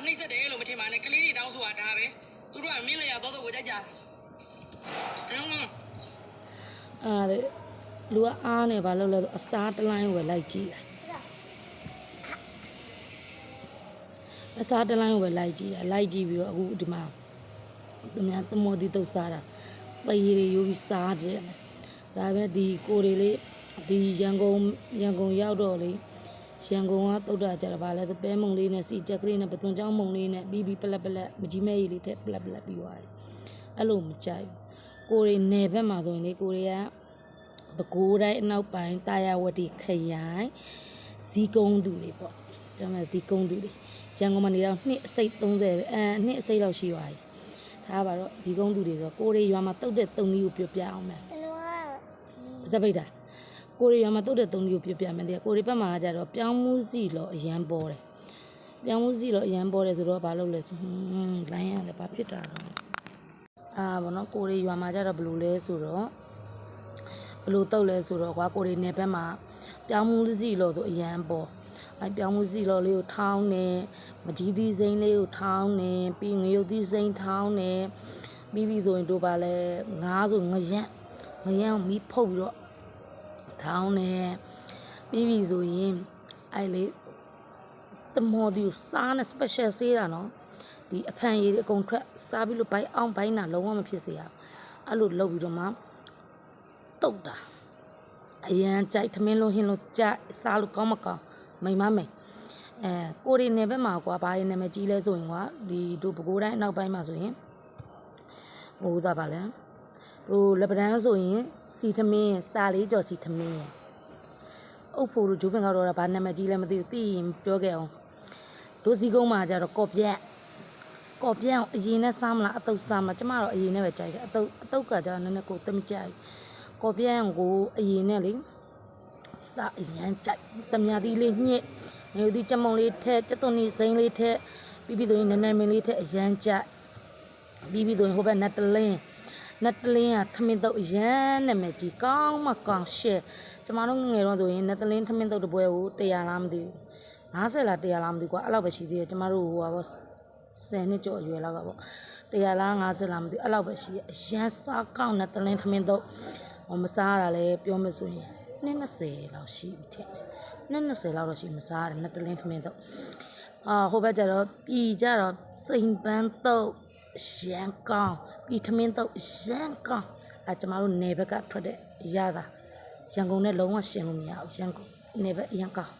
နှိမ့်ဆက်တယ်လို့မထင်ပါနဲ့ကလေးတွေတောင်းဆိုတာဒါပဲသူတို့ကမင်းလည်းရတော့ကိုကြိုက်ကြအားလေလူကအားနေပါလို့လဲအစားတလိုင်းဝယ်လိုက်ကြည့်အစားတလိုင်းဝယ်လိုက်ကြည့်ပြီးတော့အခုဒီမှာသူများသမော်တီတုတ်စားတာပရီတွေယူပြီးစားကြတယ်ဒါပဲဒီကိုတွေလေးဒီရန်ကုန်ရောက်တော့လေရန်ကုန်ကတုတ်တာကြတော့ဗာလဲသူပဲမုံလေးနဲ့စီချက်ကလေးနဲ့ပသွန်ချောင်းမုံလေးနဲ့ပြီးပလက်မကြီးမဲကြီးလေးထက်ပလက်ပြီးသွားတယ်အဲ့လိုမကြိုက်ကိုတွေနယ်ဘက်မှာဆိုရင်လေကိုတွေကပဲခူးတိုင်းအနောက်ပိုင်းတာယာဝတီခရိုင်ဇီးကုန်းသူတွေပေါ့ဒါမှဇီးကုန်းသူတွေရန်ကုန်မှာနေတော့နှစ်အစိတ်30နှစ်အစိတ်လောက်ရှိသွားပြီဒါပါတော့ဇီးကုန်းသူတွေဆိုကိုတွေရွာမှာတုတ်တဲ့တုံကြီးကိုပြောပြအောင်မယ်ဇပိတ်တာကိုရီးယားမှာတုတ်တဲ့သုံးမျိုးပြပြမယ်တဲ့ကိုရီးဘက်မှာကျတော့ပြောင်းမှုစီလောအရန်ပေါ်တယ်ပြောင်းမှုစီလောအရန်ပေါ်တယ်ဆိုတော့ဘာလုပ်လဲဆိုလိုင်းရလဲဘာဖြစ်တာတော့ဘောနော်ကိုရီးယားမှာကျတော့ဘယ်လိုလဲဆိုတော့ဘယ်လိုတုတ်လဲဆိုတော့ကွာကိုရီးနယ်ဘက်မှာပြောင်းမှုစီလောဆိုအရန်ပေါ်ပြောင်းမှုစီလောလေးကိုထောင်းနေမကြီးသီးစိမ့်လေးကိုထောင်းနေပြီးငရုတ်သီးစိမ့်ထောင်းနေပြီးဆိုရင်တို့ပါလဲငါးဆိုငရမ်းမီးဖုတ်ပြီးတော့ထောင်းနေပြီးဆိုရင်အဲ့လေတမော်ဒီစားနဲ့ special ဆေးတာနော်ဒီအဖန်ရည်အကုန်ထွက်စားပြီးလို့ဘိုင်းအောင်ဘိုင်းတာလုံးဝမဖြစ်စေရအဲ့လိုလုပ်ပြီးတော့မှတုတ်တာအရန်ကြိုက်ထမင်းလုံးဟင်းလုံးကြိုက်စားလို့ကောင်းမကောင်းမိန်မမိန်ကိုရီနယ်ဘက်မှာကွာဘာရင်းနာမည်ကြီးလဲဆိုရင်ကွာဒီတို့ပဲခူးတိုင်းအနောက်ပိုင်းမှာဆိုရင်ဟိုသားပါလဲဟိုလက်ပံဆိုရင်စီထမင်းစာလေးကြော်စီထမင်းအုပ်ဖို့တို့ဂျိုးပင်ကတော့ဘာနာမည်ကြီးလဲမသိဘူးသိရင်ပြောခဲ့အောင်တို့စီကုန်းမှာကျတော့ကော့ပြက်အရင်နဲ့စားမလားအတုပ်စားမလားကျမတော့အရင်နဲ့ပဲကြိုက်တယ်အတုပ်ကကျတော့နည်းနည်းကိုတမကြိုက်ကော့ပြက်ကိုအရင်နဲ့လေစားအရင်ကြိုက်တမသီးလေးညစ်မျိုးဒီကြမုံလေးထက်ကျသွန်နီစိမ့်လေးထက်ပြီးဆိုရင်နည်းနည်းမင်းလေးထက်အရန်ကြိုက်ပြီးဆိုရင်ဟိုဘက်နတ်တလင်းကထမင်းတုပ်အရန်နာမည်ကြီးကောင်းမကောင်းရှယ်ကျမတို့ငယ်တော့ဆိုရင်နတ်တလင်းထမင်းတုပ်တပွဲကို100လားမသိဘူး50လား100လားမသိကွာအဲ့လောက်ပဲရှိသေးတယ်ကျမတို့ဟိုပါပေါ့10နှစ်ကျော်အရွယ်လောက်ကပေါ့100လား50လားမသိအဲ့လောက်ပဲရှိအရန်စားကောင်းနတ်တလင်းထမင်းတုပ်ဟိုမစားရတာလဲပြောမဆိုရင်20လောက်ရှိပြီထင်20လောက်တော့ရှိမစားရတယ်နတ်တလင်းထမင်းတုပ်ဟိုဘက်ကျတော့ပြည်ကြတော့စိန်ပန်းတုပ်ရန်ကောင်းပြီးထမင်းတုပ်ရန်ကောင်းကျမတို့နယ်ဘက်ကထွက်တဲ့ရတာရန်ကုန်နဲ့လုံးဝရှင်လို့မရဘူးရန်ကုန်နယ်ဘက်ရန်ကောင်း